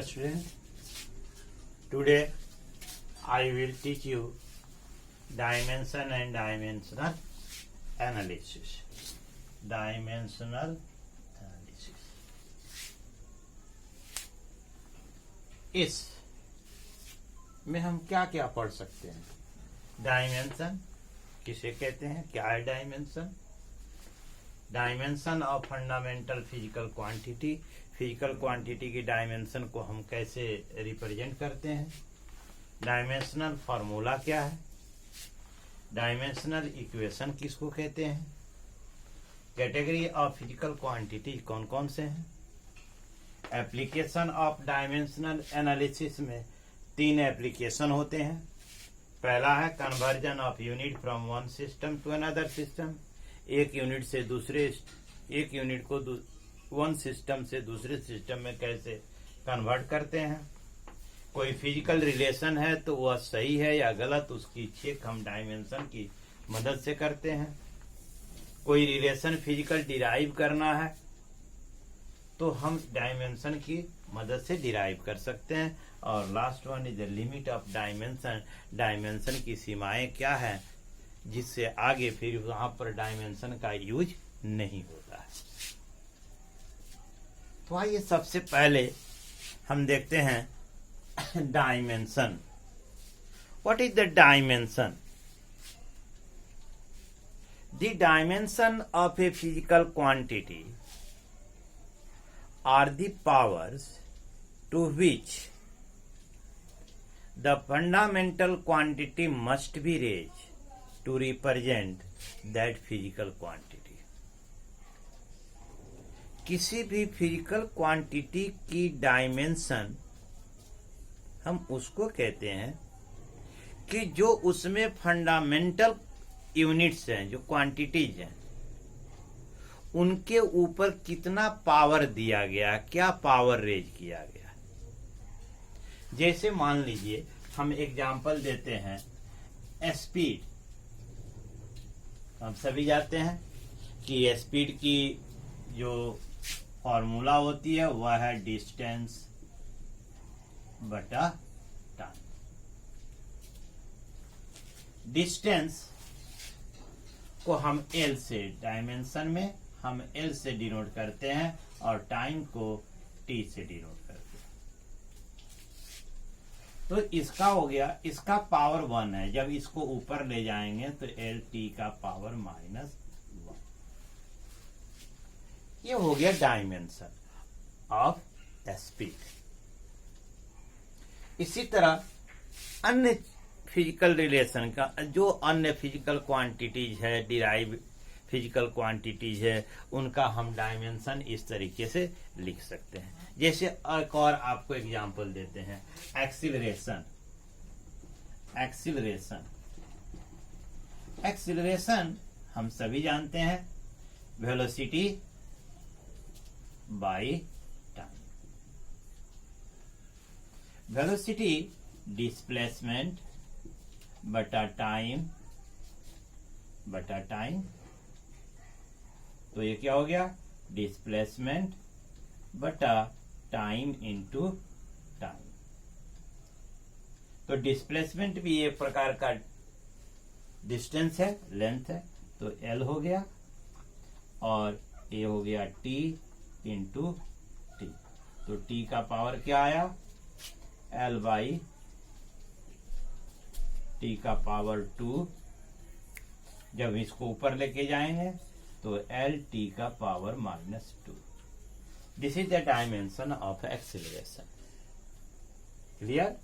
student. Today I will teach you dimension and dimensional analysis. Dimensional analysis. इस में हम क्या क्या पढ़ सकते हैं? डायमेंशन किसे कहते हैं? क्या है dimension? Dimension of fundamental physical quantity. Physical quantity की डायमेंशन को हम कैसे रिप्रेजेंट करते हैं? डायमेंशनल फार्मूला क्या है? डायमेंशनल इक्वेशन किसको कहते हैं? कैटेगरी ऑफ फिजिकल क्वांटिटी कौन कौन से हैं? एप्लीकेशन ऑफ डायमेंशनल एनालिसिस में 3 एप्लीकेशन होते हैं। पहला है conversion of unit from one system to another system. एक यूनिट को वन सिस्टम से दूसरे सिस्टम में कैसे कन्वर्ट करते हैं। कोई फिजिकल रिलेशन है तो वह सही है या गलत, उसकी चेक हम डायमेंशन की मदद से करते हैं। कोई रिलेशन फिजिकल डिराइव करना है तो हम डायमेंशन की मदद से डिराइव कर सकते हैं। और last one is the limit of dimension. Dimension की सीमाएं क्या है जिससे आगे फिर वहां पर डायमेंशन का यूज नहीं होता है। तो आइए सबसे पहले हम देखते हैं dimension. What is the dimension? The dimension of a physical quantity are the powers to which the fundamental quantity must be raised to represent that physical quantity. किसी भी फिजिकल क्वांटिटी की डायमेंशन हम उसको कहते हैं कि जो उसमें फंडामेंटल यूनिट्स हैं, जो क्वांटिटीज हैं, उनके ऊपर कितना पावर दिया गया, क्या पावर रेज किया गया। जैसे मान लीजिए हम एग्जांपल देते हैं स्पीड। हम सभी जानते हैं कि स्पीड की जो फॉर्मूला होती है वह है डिस्टेंस बटा टाइम। डिस्टेंस को हम एल से, डायमेंशन में हम एल से डिनोट करते हैं और टाइम को टी से डिनोट करते हैं। तो इसका हो गया, इसका पावर 1 है। जब इसको ऊपर ले जाएंगे तो एल टी का पावर -1। ये हो गया डायमेंशन ऑफ स्पीड। इसी तरह अन्य फिजिकल रिलेशन का, जो अन्य फिजिकल क्वांटिटीज है, डिराइव फिजिकल क्वांटिटीज है, उनका हम डायमेंशन इस तरीके से लिख सकते हैं। जैसे एक और आपको एग्जांपल देते हैं, एक्सीलरेशन। एक्सीलरेशन हम सभी जानते हैं velocity by time. Velocity displacement बटा टाइम। तो ये क्या हो गया? डिस्प्लेसमेंट बटा टाइम इंटू टाइम। तो डिस्प्लेसमेंट भी एक प्रकार का डिस्टेंस है, लेंथ है, तो एल हो गया और ये हो गया टी इंटू टी। तो टी का पावर क्या आया? एल बाई टी का पावर 2। जब इसको ऊपर लेके जाएंगे तो एल टी का power -2। This is the dimension of acceleration. Clear?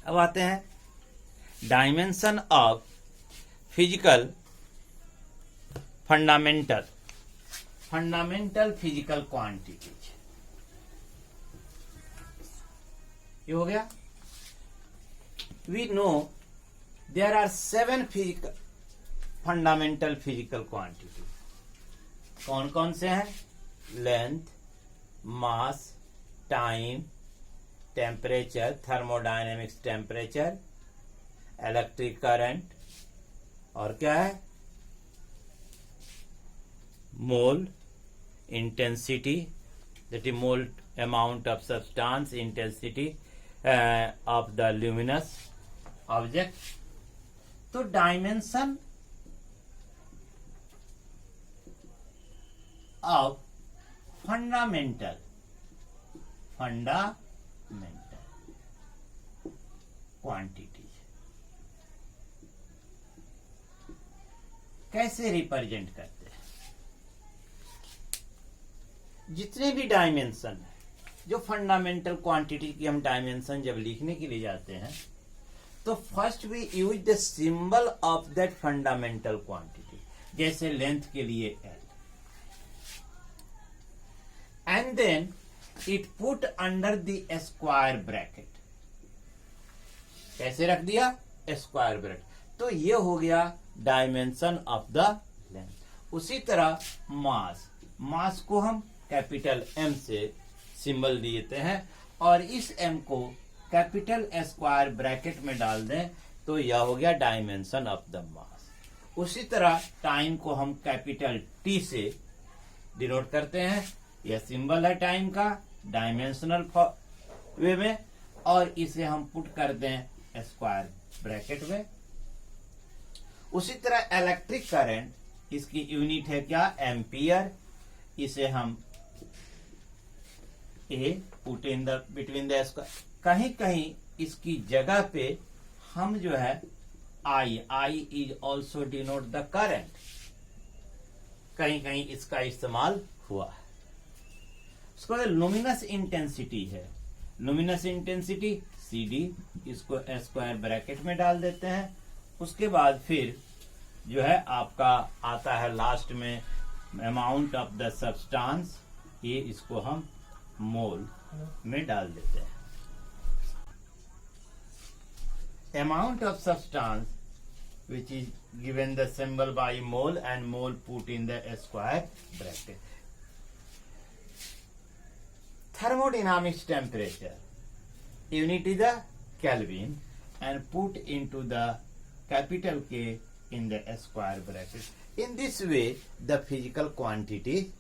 अब आते हैं dimension of physical fundamental physical quantities. ये हो गया। We know there are 7 fundamental physical quantity. कौन कौन से हैं? Length, mass, time, temperature, thermodynamics temperature, electric current, और क्या है? मोल, intensity, that is amount of substance, intensity of the luminous object. तो डायमेंशन ऑफ फंडामेंटल क्वांटिटी कैसे रिप्रेजेंट करते हैं? जितने भी डायमेंशन है, जो फंडामेंटल क्वांटिटी की हम डायमेंशन जब लिखने के लिए जाते हैं तो first we use the symbol of that fundamental quantity. जैसे लेंथ के लिए L, and then it put under the square bracket. कैसे रख दिया? Square bracket. तो ये हो गया डायमेंशन ऑफ द लेंथ. उसी तरह मास को हम कैपिटल एम से सिंबल देते हैं और इस एम को कैपिटल स्क्वायर ब्रैकेट में डाल दें तो यह हो गया डायमेंशन ऑफ द मास. उसी तरह टाइम को हम कैपिटल टी से डिनोट करते हैं. यह सिंबल है टाइम का डायमेंशनल वे में, और इसे हम पुट कर दें स्क्वायर ब्रैकेट में. उसी तरह इलेक्ट्रिक करंट, इसकी यूनिट है क्या? एम्पियर. इसे हम A put in the between the square. कहीं कहीं इसकी जगह पे हम जो है I is also denote the current, कहीं कहीं इसका इस्तेमाल हुआ है. उसके बाद लुमिनस इंटेंसिटी है. लुमिनस इंटेंसिटी सी डी, इसको स्क्वायर ब्रैकेट में डाल देते हैं. उसके बाद फिर जो है आपका आता है लास्ट में अमाउंट ऑफ द सब्सटेंस, ये इसको हम मोल में डाल देते हैं. Amount of substance which is given the symbol by mole and mole put in the square bracket. Thermodynamics temperature unit is the Kelvin and put into the capital K in the square bracket. In this way the physical quantity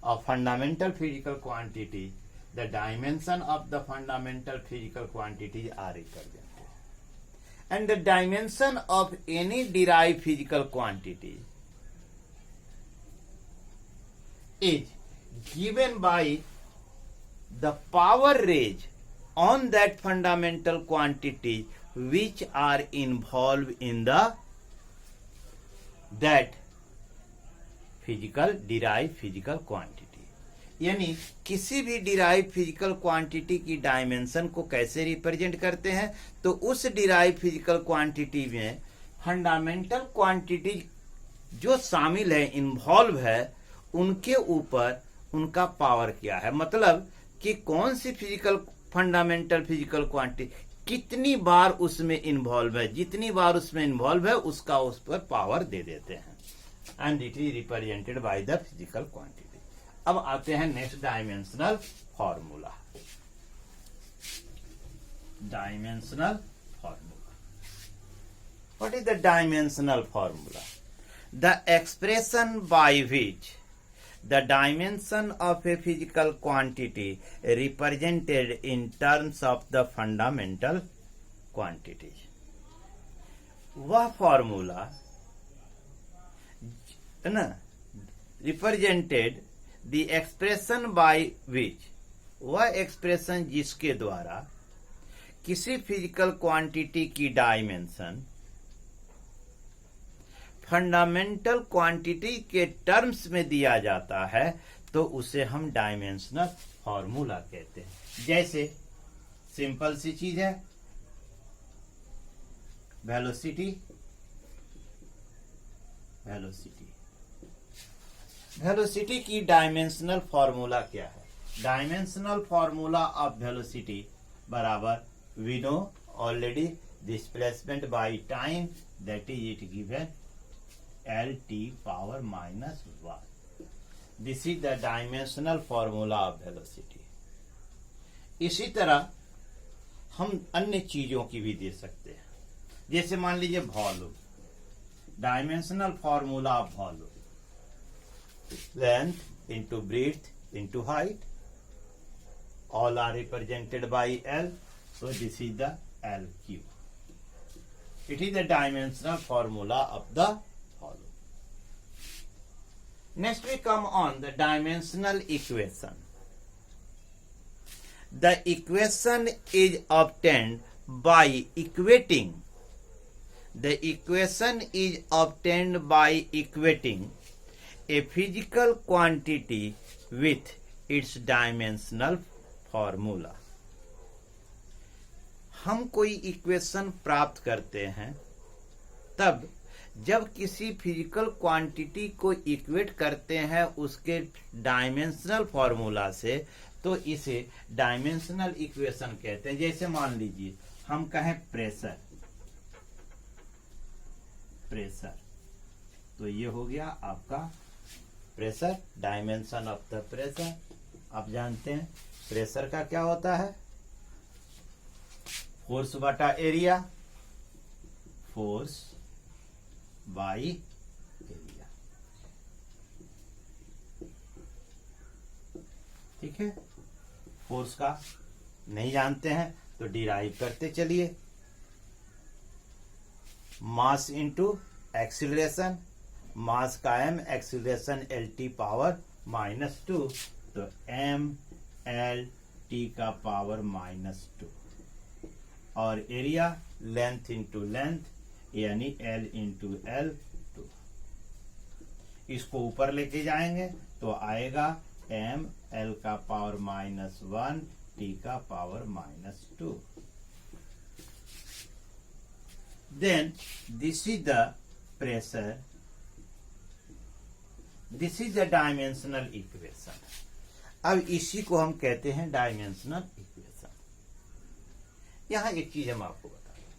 of fundamental physical quantity, the dimension of the fundamental physical quantities are represented. And the dimension of any derived physical quantity is given by the power raised on that fundamental quantity which are involved in the that physical derived physical quantity. यानी किसी भी derive physical quantity की dimension को कैसे represent करते हैं? तो उस डिराइव फिजिकल क्वांटिटी में फंडामेंटल क्वांटिटी जो शामिल है, इन्वॉल्व है, उनके ऊपर उनका पावर क्या है. मतलब कि कौन सी फिजिकल फंडामेंटल फिजिकल क्वांटिटी कितनी बार उसमें इन्वॉल्व है, जितनी बार उसमें इन्वॉल्व है उसका उस पर पावर दे देते हैं. And it is represented by the physical quantity. अब आते हैं next dimensional formula. Dimensional formula. What is the dimensional formula? The expression by which the dimension of a physical quantity represented in terms of the fundamental quantities. वह formula है ना, represented the expression by which, वह expression जिसके द्वारा किसी physical quantity की dimension fundamental quantity के terms में दिया जाता है तो उसे हम डायमेंशनल फॉर्मूला कहते हैं. जैसे सिंपल सी चीज है, वेलोसिटी. वेलोसिटी की डायमेंशनल फॉर्मूला क्या है? डायमेंशनल फॉर्मूला ऑफ वेलोसिटी बराबर we know already displacement by time, that is it given LT power minus 1. This is the dimensional formula of velocity. इसी तरह हम अन्य चीजों की भी दे सकते हैं. जैसे मान लीजिए volume. Dimensional formula of volume, length into breadth into height. All are represented by L. So this is the LQ. It is the dimensional formula of the hollow. Next we come on the dimensional equation. The equation is obtained by equating. The equation is obtained by equating a physical quantity with its dimensional formula. हम कोई equation प्राप्त करते हैं तब जब किसी physical quantity को equate करते हैं उसके डायमेंशनल फॉर्मूला से, तो इसे डायमेंशनल इक्वेशन कहते हैं. जैसे मान लीजिए हम कहें प्रेशर, तो ये हो गया आपका pressure, dimension of the pressure. आप जानते हैं प्रेशर का क्या होता है, फोर्स बटा एरिया, फोर्स बाई एरिया. ठीक है, फोर्स का नहीं जानते हैं तो डिराइव करते चलिए. मास इंटू एक्सीलरेशन, मास का m, एक्सीलरेशन LT पावर -2, तो m L T का पावर -2. और एरिया लेंथ इंटू लेंथ यानी L इंटू L 2. इसको ऊपर लेके जाएंगे तो आएगा m L का पावर -1 T का power -2. Then this is the pressure, this is the dimensional equation. अब इसी को हम कहते हैं डायमेंशनल इक्वेशन. यहां एक चीज हम आपको बता रहे हैं,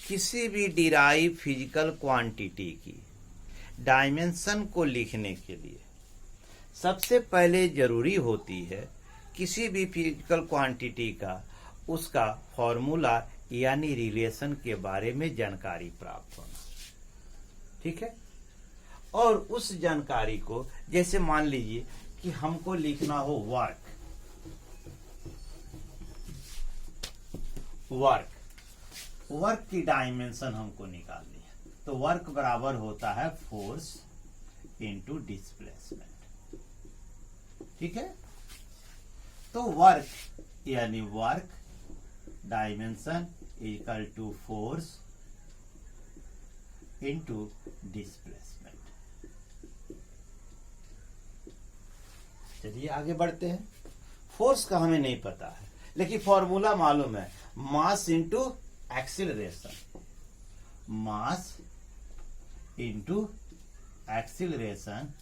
किसी भी डिराइव फिजिकल क्वांटिटी की डायमेंशन को लिखने के लिए सबसे पहले जरूरी होती है किसी भी फिजिकल क्वांटिटी का उसका फॉर्मूला यानी रिलेशन के बारे में जानकारी प्राप्त होना. ठीक है, और उस जानकारी को जैसे मान लीजिए कि हमको लिखना हो वर्क की डायमेंशन हमको निकालनी है, तो वर्क बराबर होता है फोर्स इंटू डिस्प्लेसमेंट. ठीक है, तो वर्क यानी work dimension equal to force into displacement. चलिए आगे बढ़ते हैं. फोर्स का हमें नहीं पता है लेकिन फॉर्मूला मालूम है, mass into acceleration, mass into acceleration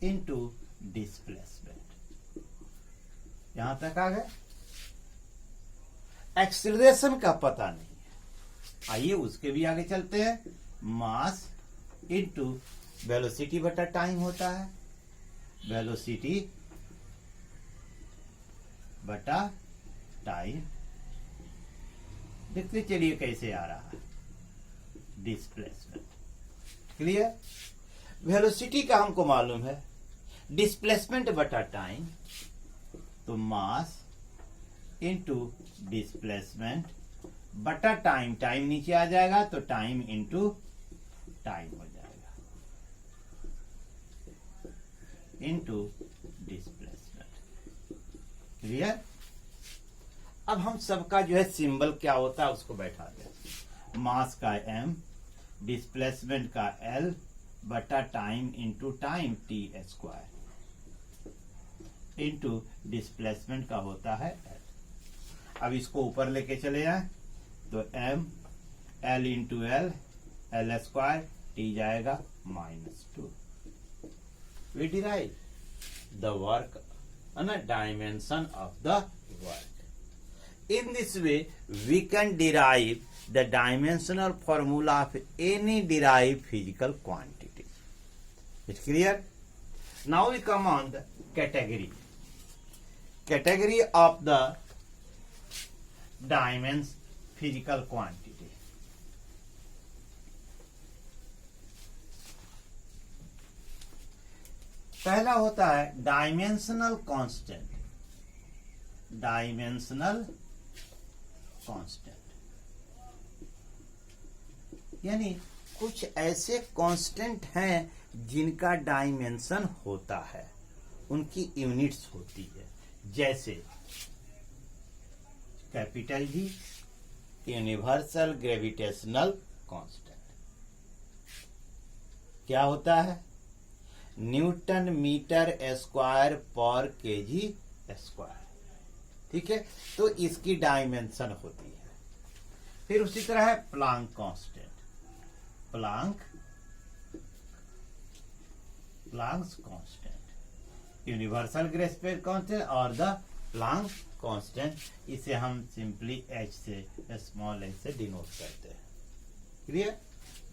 into displacement. यहां तक आ गए. एक्सीलरेशन का पता नहीं है, आइए उसके भी आगे चलते हैं. मास इंटू वेलोसिटी बटा टाइम होता है, वेलोसिटी बटा टाइम. देखते चलिए कैसे आ रहा है. Displacement clear. वेलोसिटी का हमको मालूम है, डिस्प्लेसमेंट बटा टाइम, तो मास इंटू डिस्प्लेसमेंट बटा टाइम, टाइम नीचे आ जाएगा तो टाइम इंटू टाइम हो जाएगा, इंटू डिस्प्लेसमेंट. क्लियर. अब हम सबका जो है सिंबल क्या होता है उसको बैठा दें. मास का m, डिस्प्लेसमेंट का L बटा time into time T square, into displacement का होता है L. अब इसको ऊपर लेके चले जाए तो m L into L square T जाएगा -2. We derive the work and a dimension of the work. In this way, we can derive the dimensional formula of any derived physical quantity. It's clear? Now we come on the category. Category of the dimension physical quantity. पहला होता है dimensional constant. Dimensional constant यानी कुछ ऐसे constant हैं जिनका dimension होता है, उनकी यूनिट्स होती है। जैसे capital G, universal gravitational constant क्या होता है? न्यूटन मीटर स्क्वायर पर केजी स्क्वायर। ठीक है, तो इसकी डायमेंशन होती है। फिर उसी तरह है Planck constant. Planck's constant, universal gravitational constant और द प्लांक कांस्टेंट, इसे हम सिंपली एच से, स्मॉल एच से डिनोट करते हैं। क्लियर?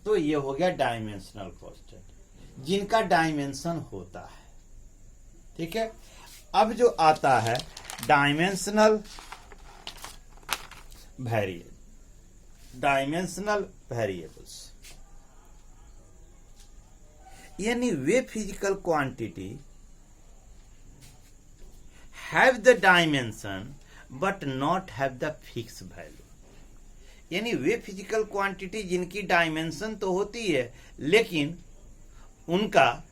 तो ये हो गया डायमेंशनल कांस्टेंट जिनका डायमेंशन होता है। ठीक है, अब जो आता है डायमेंशनल वेरिएबल। डायमेंशनल वेरिएबल्स यानी वे physical quantity have the dimension but not have the fix value. यानी वे फिजिकल क्वांटिटी जिनकी डायमेंशन तो होती है लेकिन उनका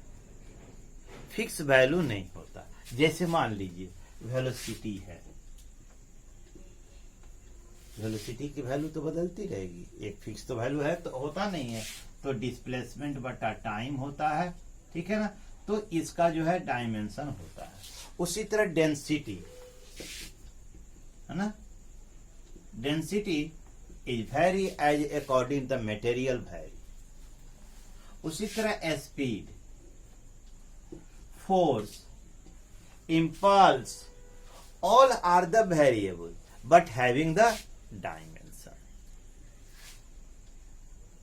फिक्स वैल्यू नहीं होता। जैसे मान लीजिए वेलोसिटी है, वेलोसिटी की वैल्यू तो बदलती रहेगी, एक फिक्स तो वैल्यू है तो होता नहीं है। तो डिस्प्लेसमेंट बटा टाइम होता है। ठीक है ना, तो इसका जो है डायमेंशन होता है। उसी तरह डेंसिटी है ना, density is vary as according the material vary. उसी तरह speed, force, impulse, all are the variable but having the dimension.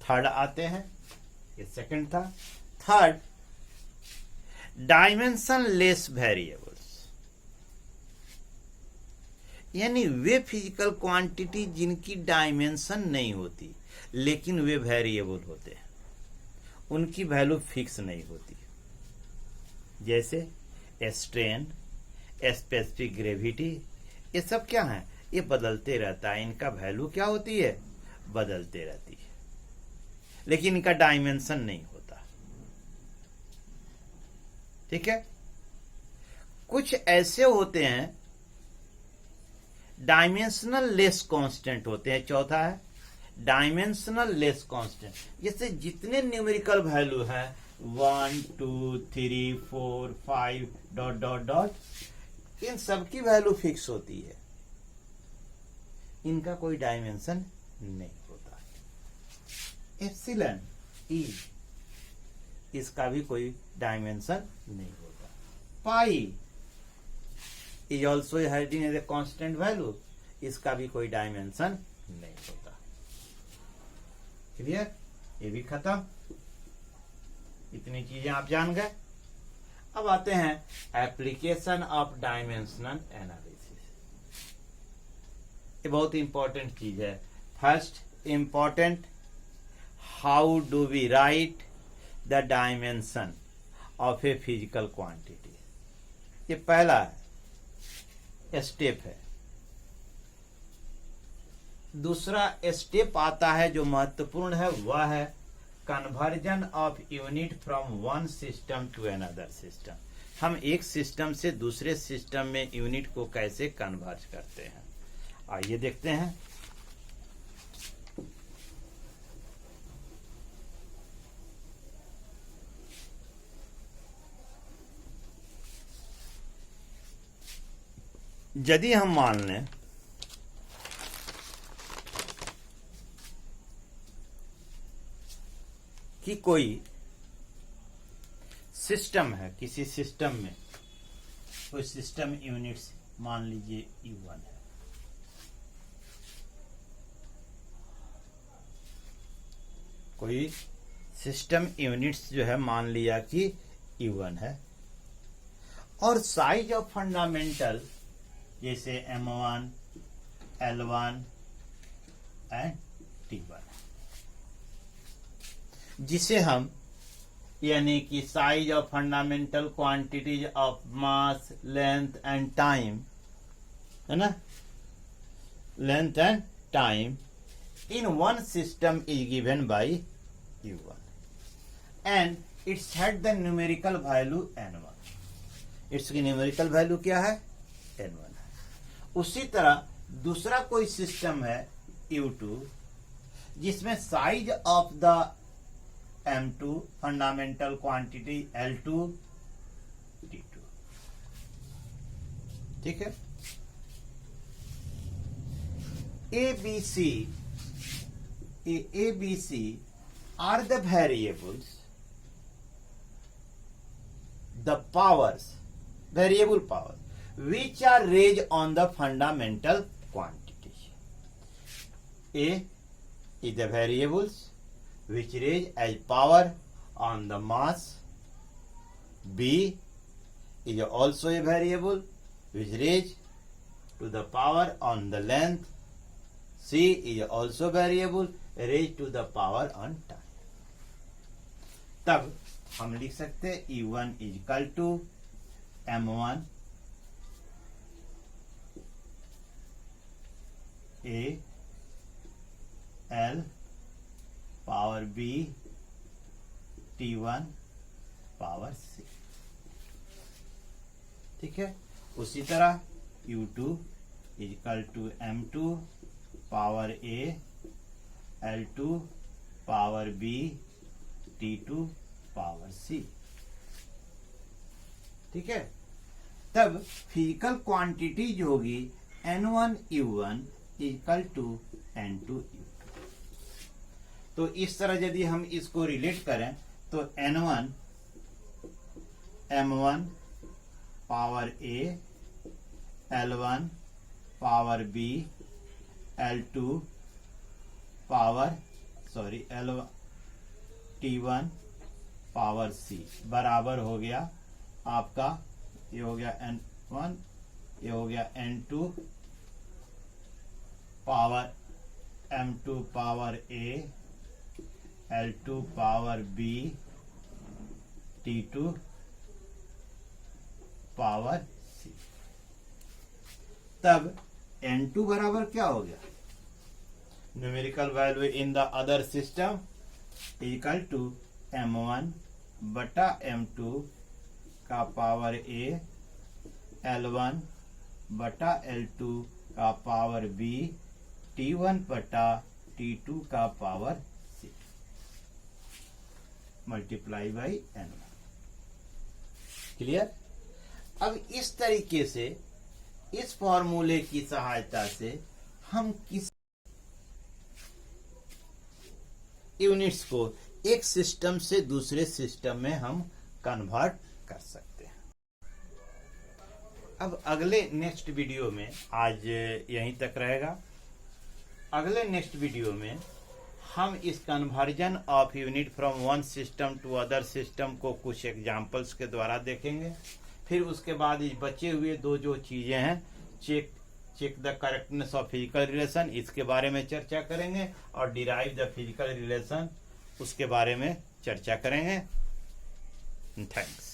Third आते हैं, ये सेकंड था। थर्ड डायमेंशन लेस वेरिएबल्स यानी वे फिजिकल क्वांटिटी जिनकी डायमेंशन नहीं होती लेकिन वे वेरिएबल होते हैं, उनकी वैल्यू फिक्स नहीं होती। जैसे स्ट्रेन, स्पेसिफिक ग्रेविटी, ये सब क्या है? ये बदलते रहता है। इनका वैल्यू क्या होती है? बदलते रहती है, लेकिन इनका डायमेंशन नहीं होता। ठीक है, कुछ ऐसे होते हैं डायमेंशनल लेस कांस्टेंट होते हैं। चौथा है डायमेंशनल लेस कांस्टेंट, जैसे जितने न्यूमेरिकल वैल्यू है 1 2 3 4 5 डॉट डॉट डॉट, इन सबकी वैल्यू फिक्स होती है, इनका कोई डायमेंशन नहीं होता। एप्सिलॉन ई, इसका भी कोई डायमेंशन नहीं होता। Pi is also having as a constant value, इसका भी कोई डायमेंशन नहीं होता। क्लियर? ये भी खत्म। इतनी चीजें आप जान गए। अब आते हैं एप्लीकेशन ऑफ डायमेंशनल एनालिसिस। ये बहुत इंपॉर्टेंट चीज है। First important, how do we write the dimension of a physical quantity. ये पहला स्टेप है। दूसरा स्टेप आता है जो महत्वपूर्ण है, वह है conversion of unit from one system to another system. हम एक सिस्टम से दूसरे सिस्टम में यूनिट को कैसे कन्वर्ज करते हैं, आइए देखते हैं। यदि हम मान लें कि कोई सिस्टम है, किसी सिस्टम में कोई सिस्टम यूनिट्स मान लीजिए U1 है, कोई सिस्टम यूनिट्स जो है मान लिया कि U1 है, और साइज ऑफ फंडामेंटल जैसे M1, L1 एंड T1, जिसे हम यानी कि size of fundamental quantities of mass, length and time, है ना, length and time in one system is given by U1 and it's had the numerical value N1. इसकी numerical value क्या है? N1 है। उसी तरह दूसरा कोई सिस्टम है U2 जिसमें size of the M2 fundamental quantity L2 T2, ठीक है। A, B, C are the variables, the powers, variable powers, which are raised on the fundamental quantity. A is the variables which raise as power on the mass. B is also a variable which raise to the power on the length. C is also variable raised to the power on time. तब हम लिख सकते हैं E1 is equal to M1 A L power B T1 power C, ठीक है। उसी तरह U2 is equal to M2 power A L2 power B T2 power C, ठीक है। तब फिजिकल क्वांटिटी जो होगी N1 U1 equal to N2 U2। तो इस तरह यदि हम इसको रिलेट करें तो N1 M1 power A L1 power B L2 power L1 T1 power C बराबर हो गया आपका, ये हो गया N1, ये हो गया N2 power M2 power A L2 power B T2 power C। तब N2 बराबर क्या हो गया? Numerical value in the other system equal to M1 बटा M2 का पावर A L1 बटा L2 का पावर B T1 बटा T2 का power C multiply by N1। Clear? अब इस तरीके से इस फॉर्मूले की सहायता से हम किस यूनिट्स को एक सिस्टम से दूसरे सिस्टम में हम कन्वर्ट कर सकते हैं। अब अगले नेक्स्ट वीडियो में, आज यहीं तक रहेगा, अगले नेक्स्ट वीडियो में हम इस conversion of unit from one system to other system को कुछ एग्जांपल्स के द्वारा देखेंगे। फिर उसके बाद इस बचे हुए दो जो चीजें हैं, check the correctness of physical relation, इसके बारे में चर्चा करेंगे, और डिराइव द फिजिकल रिलेशन उसके बारे में चर्चा करेंगे। थैंक्स।